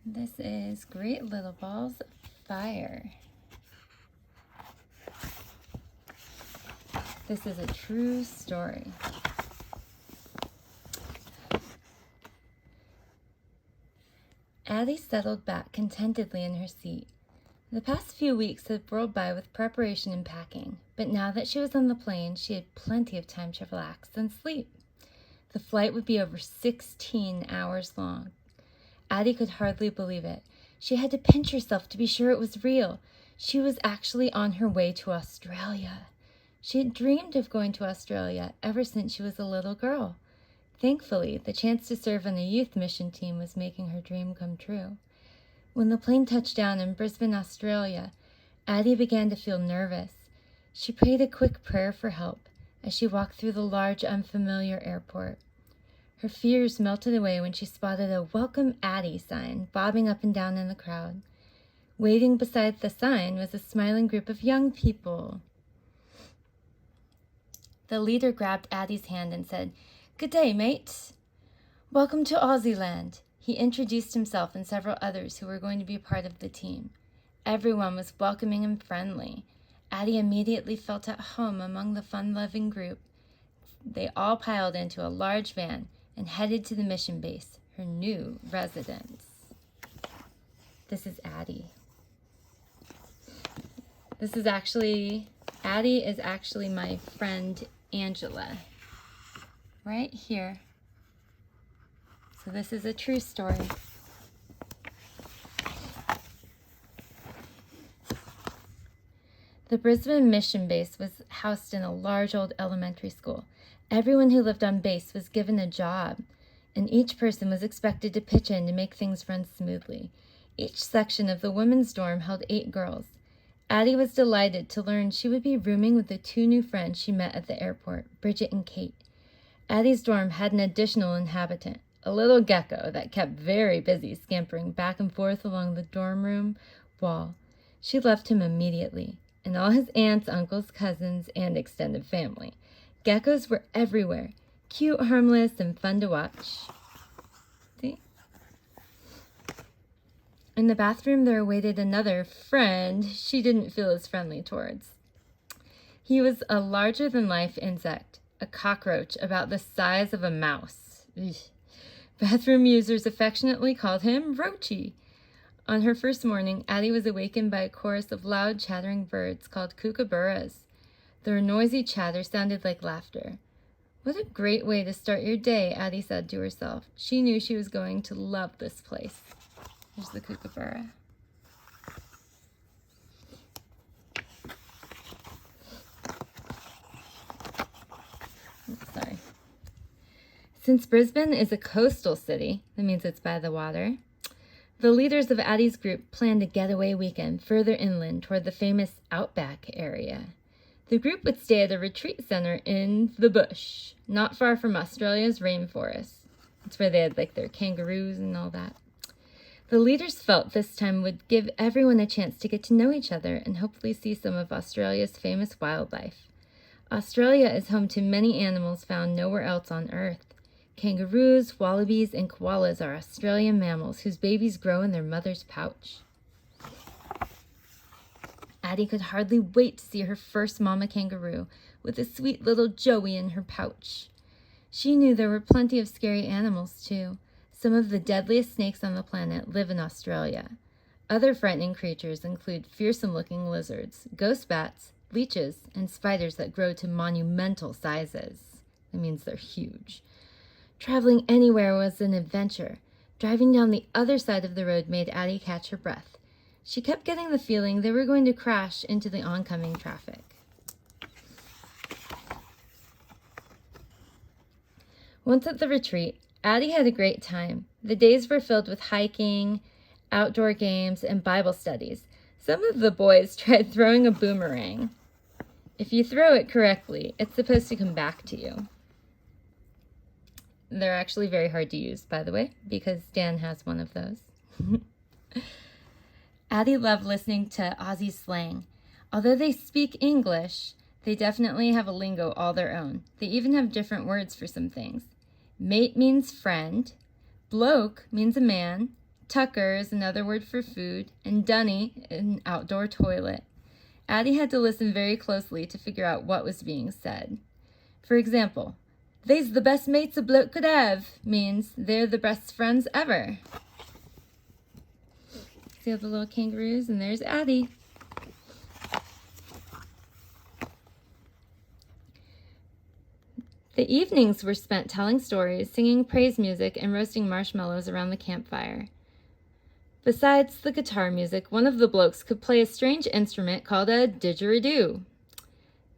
This is Great Little Balls of Fire. This is a true story. Addie settled back contentedly in her seat. The past few weeks had rolled by with preparation and packing, but now that she was on the plane, she had plenty of time to relax and sleep. The flight would be over 16 hours long. Addie could hardly believe it. She had to pinch herself to be sure it was real. She was actually on her way to Australia. She had dreamed of going to Australia ever since she was a little girl. Thankfully, the chance to serve on a youth mission team was making her dream come true. When the plane touched down in Brisbane, Australia, Addie began to feel nervous. She prayed a quick prayer for help as she walked through the large, unfamiliar airport. Her fears melted away when she spotted a Welcome Addie sign bobbing up and down in the crowd. Waiting beside the sign was a smiling group of young people. The leader grabbed Addie's hand and said, "Good day, mates. Welcome to Aussie land." He introduced himself and several others who were going to be part of the team. Everyone was welcoming and friendly. Addie immediately felt at home among the fun-loving group. They all piled into a large van and headed to the mission base, her new residence. This is Addie. Addie is actually my friend Angela. Right here. So this is a true story. The Brisbane mission base was housed in a large old elementary school. Everyone who lived on base was given a job, and each person was expected to pitch in to make things run smoothly. Each section of the women's dorm held 8 girls. Addie was delighted to learn she would be rooming with the 2 new friends she met at the airport, Bridget and Kate. Addie's dorm had an additional inhabitant, a little gecko that kept very busy scampering back and forth along the dorm room wall. She loved him immediately, and all his aunts, uncles, cousins, and extended family. Geckos were everywhere, cute, harmless, and fun to watch. See? In the bathroom, there awaited another friend she didn't feel as friendly towards. He was a larger-than-life insect, a cockroach about the size of a mouse. Ugh. Bathroom users affectionately called him Roachy. On her first morning, Addie was awakened by a chorus of loud, chattering birds called kookaburras. Their noisy chatter sounded like laughter. What a great way to start your day, Addie said to herself. She knew she was going to love this place. Here's the kookaburra. Sorry. Since Brisbane is a coastal city, that means it's by the water, the leaders of Addie's group planned a getaway weekend further inland toward the famous Outback area. The group would stay at a retreat center in the bush, not far from Australia's rainforest. That's where they had their kangaroos and all that. The leaders felt this time would give everyone a chance to get to know each other and hopefully see some of Australia's famous wildlife. Australia is home to many animals found nowhere else on Earth. Kangaroos, wallabies, and koalas are Australian mammals whose babies grow in their mother's pouch. Addie could hardly wait to see her first mama kangaroo with a sweet little Joey in her pouch. She knew there were plenty of scary animals, too. Some of the deadliest snakes on the planet live in Australia. Other frightening creatures include fearsome-looking lizards, ghost bats, leeches, and spiders that grow to monumental sizes. That means they're huge. Traveling anywhere was an adventure. Driving down the other side of the road made Addie catch her breath. She kept getting the feeling they were going to crash into the oncoming traffic. Once at the retreat, Addie had a great time. The days were filled with hiking, outdoor games, and Bible studies. Some of the boys tried throwing a boomerang. If you throw it correctly, it's supposed to come back to you. They're actually very hard to use, by the way, because Dan has one of those. Addie loved listening to Aussie slang. Although they speak English, they definitely have a lingo all their own. They even have different words for some things. Mate means friend, bloke means a man, Tucker is another word for food, and dunny, an outdoor toilet. Addie had to listen very closely to figure out what was being said. For example, "They's the best mates a bloke could have" means they're the best friends ever. See all the little kangaroos? And there's Addie. The evenings were spent telling stories, singing praise music, and roasting marshmallows around the campfire. Besides the guitar music, one of the blokes could play a strange instrument called a didgeridoo.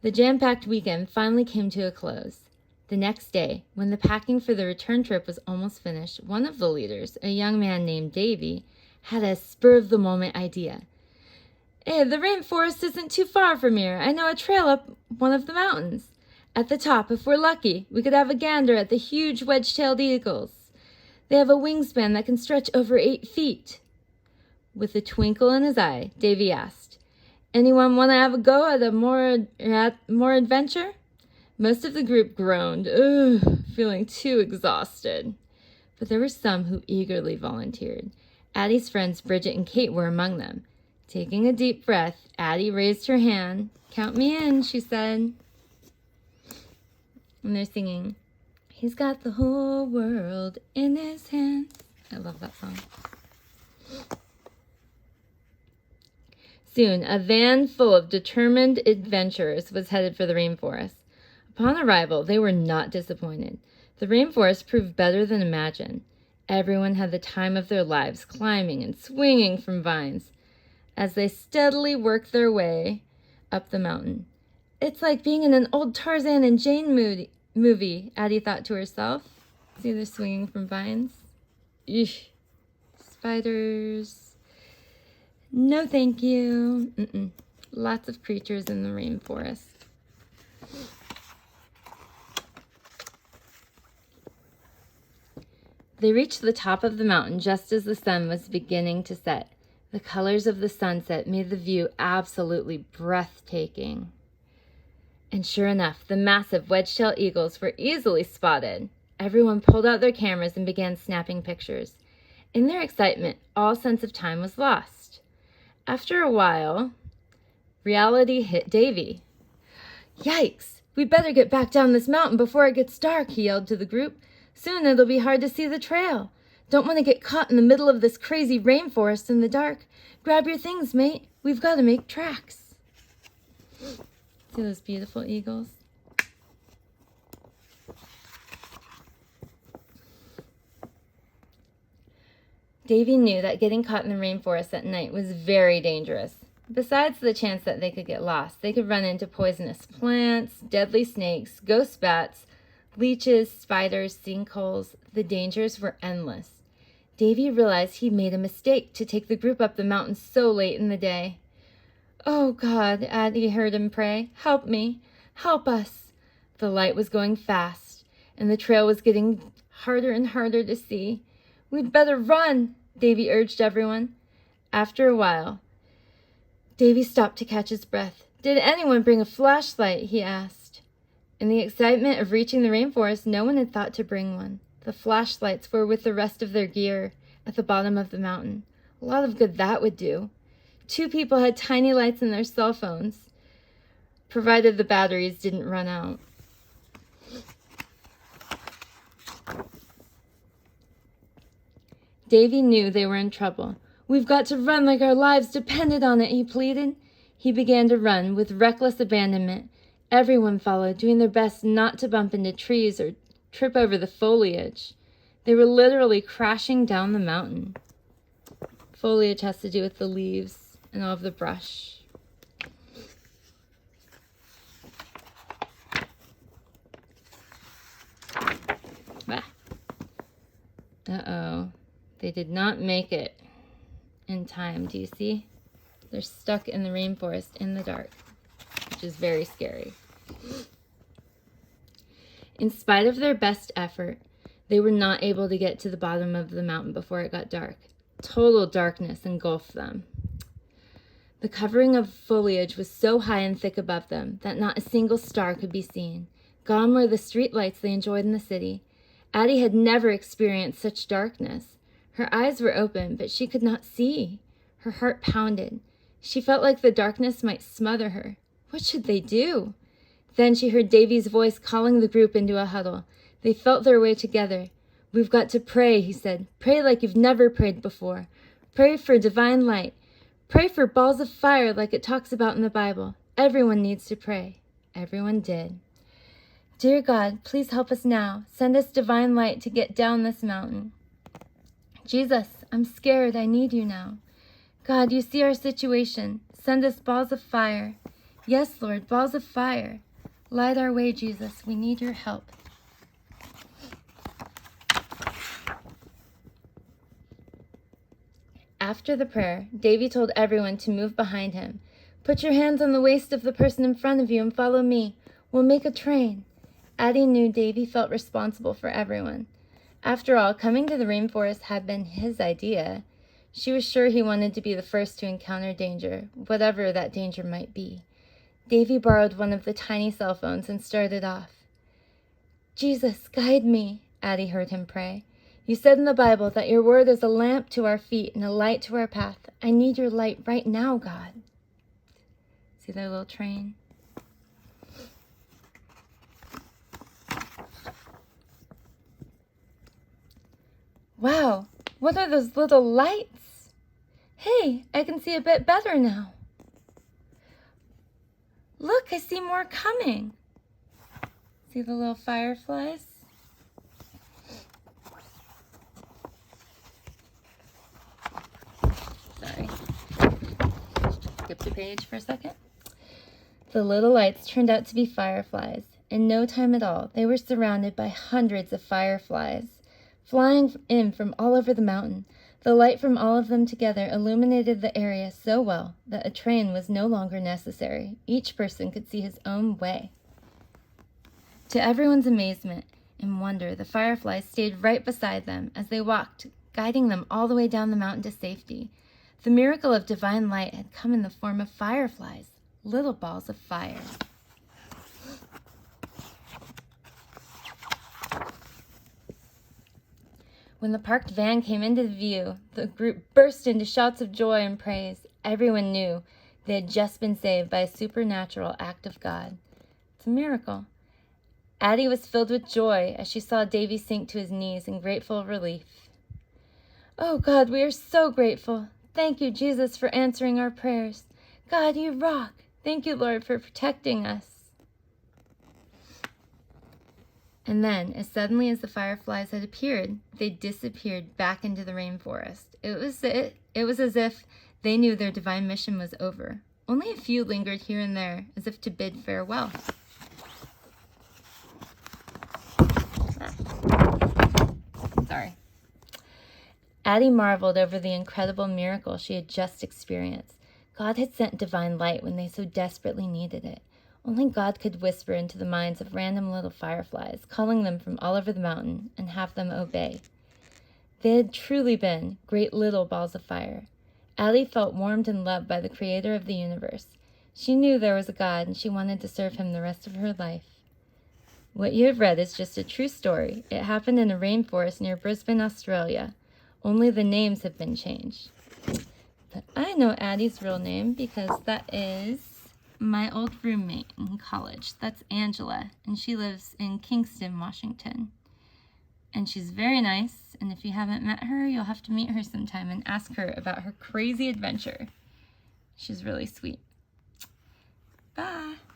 The jam-packed weekend finally came to a close. The next day, when the packing for the return trip was almost finished, one of the leaders, a young man named Davy, had a spur-of-the-moment idea. "Hey, the rainforest isn't too far from here. I know a trail up one of the mountains. At the top, if we're lucky, we could have a gander at the huge wedge-tailed eagles. They have a wingspan that can stretch over 8 feet. With a twinkle in his eye, Davy asked, "Anyone want to have a go at more adventure?" Most of the group groaned, feeling too exhausted. But there were some who eagerly volunteered. Addie's friends Bridget and Kate were among them. Taking a deep breath, Addie raised her hand. "Count me in," she said. And they're singing, "He's got the whole world in his hands." I love that song. Soon, a van full of determined adventurers was headed for the rainforest. Upon arrival, they were not disappointed. The rainforest proved better than imagined. Everyone had the time of their lives climbing and swinging from vines. As they steadily worked their way up the mountain, "It's like being in an old Tarzan and Jane movie," Addie thought to herself. See, they're swinging from vines. Eesh. Spiders. No, thank you. Lots of creatures in the rainforest. They reached the top of the mountain just as the sun was beginning to set. The colors of the sunset made the view absolutely breathtaking. And sure enough, the massive wedge-tailed eagles were easily spotted. Everyone pulled out their cameras and began snapping pictures. In their excitement, all sense of time was lost. After a while, reality hit Davy. "Yikes! We better get back down this mountain before it gets dark," he yelled to the group. "Soon it'll be hard to see the trail. Don't want to get caught in the middle of this crazy rainforest in the dark. Grab your things, mate. We've got to make tracks." See those beautiful eagles? Davy knew that getting caught in the rainforest at night was very dangerous. Besides the chance that they could get lost, they could run into poisonous plants, deadly snakes, ghost bats, leeches, spiders, sinkholes. The dangers were endless. Davy realized he'd made a mistake to take the group up the mountain so late in the day. "Oh, God," Addie heard him pray. "Help me. Help us." The light was going fast, and the trail was getting harder and harder to see. "We'd better run," Davy urged everyone. After a while, Davy stopped to catch his breath. "Did anyone bring a flashlight?" he asked. In the excitement of reaching the rainforest, no one had thought to bring one. The flashlights were with the rest of their gear at the bottom of the mountain. A lot of good that would do. 2 people had tiny lights in their cell phones, provided the batteries didn't run out. Davy knew they were in trouble. "We've got to run like our lives depended on it," he pleaded. He began to run with reckless abandonment. Everyone followed, doing their best not to bump into trees or trip over the foliage. They were literally crashing down the mountain. Foliage has to do with the leaves and all of the brush. Uh-oh. They did not make it in time. Do you see? They're stuck in the rainforest in the dark, which is very scary. In spite of their best effort, they were not able to get to the bottom of the mountain before it got dark. Total darkness engulfed them. The covering of foliage was so high and thick above them that not a single star could be seen. Gone were the street lights they enjoyed in the city. Addie had never experienced such darkness. Her eyes were open, but she could not see. Her heart pounded. She felt like the darkness might smother her. What should they do? Then she heard Davy's voice calling the group into a huddle. They felt their way together. "We've got to pray," he said. "Pray like you've never prayed before. Pray for divine light. Pray for balls of fire like it talks about in the Bible. Everyone needs to pray." Everyone did. "Dear God, please help us now. Send us divine light to get down this mountain. Jesus, I'm scared. I need you now. God, you see our situation. Send us balls of fire. Yes, Lord, balls of fire. Light our way, Jesus. We need your help." After the prayer, Davy told everyone to move behind him. "Put your hands on the waist of the person in front of you and follow me. We'll make a train." Addie knew Davy felt responsible for everyone. After all, coming to the rainforest had been his idea. She was sure he wanted to be the first to encounter danger, whatever that danger might be. Davy borrowed one of the tiny cell phones and started off. "Jesus, guide me," Addie heard him pray. "You said in the Bible that your word is a lamp to our feet and a light to our path. I need your light right now, God." See their little train? Wow, what are those little lights? Hey, I can see a bit better now. Look, I see more coming. See the little fireflies? Sorry. Skip the page for a second. The little lights turned out to be fireflies. In no time at all, they were surrounded by hundreds of fireflies, flying in from all over the mountain. The light from all of them together illuminated the area so well that a train was no longer necessary. Each person could see his own way. To everyone's amazement and wonder, the fireflies stayed right beside them as they walked, guiding them all the way down the mountain to safety. The miracle of divine light had come in the form of fireflies, little balls of fire. When the parked van came into view, the group burst into shouts of joy and praise. Everyone knew they had just been saved by a supernatural act of God. It's a miracle. Addie was filled with joy as she saw Davy sink to his knees in grateful relief. "Oh, God, we are so grateful. Thank you, Jesus, for answering our prayers. God, you rock. Thank you, Lord, for protecting us." And then, as suddenly as the fireflies had appeared, they disappeared back into the rainforest. It was as if they knew their divine mission was over. Only a few lingered here and there, as if to bid farewell. Sorry. Addie marveled over the incredible miracle she had just experienced. God had sent divine light when they so desperately needed it. Only God could whisper into the minds of random little fireflies, calling them from all over the mountain, and have them obey. They had truly been great little balls of fire. Addie felt warmed and loved by the creator of the universe. She knew there was a God, and she wanted to serve him the rest of her life. What you have read is just a true story. It happened in a rainforest near Brisbane, Australia. Only the names have been changed. But I know Addie's real name because that is my old roommate in college. That's Angela, and she lives in Kingston, Washington. And she's very nice, and if you haven't met her, you'll have to meet her sometime and ask her about her crazy adventure. She's really sweet. Bye.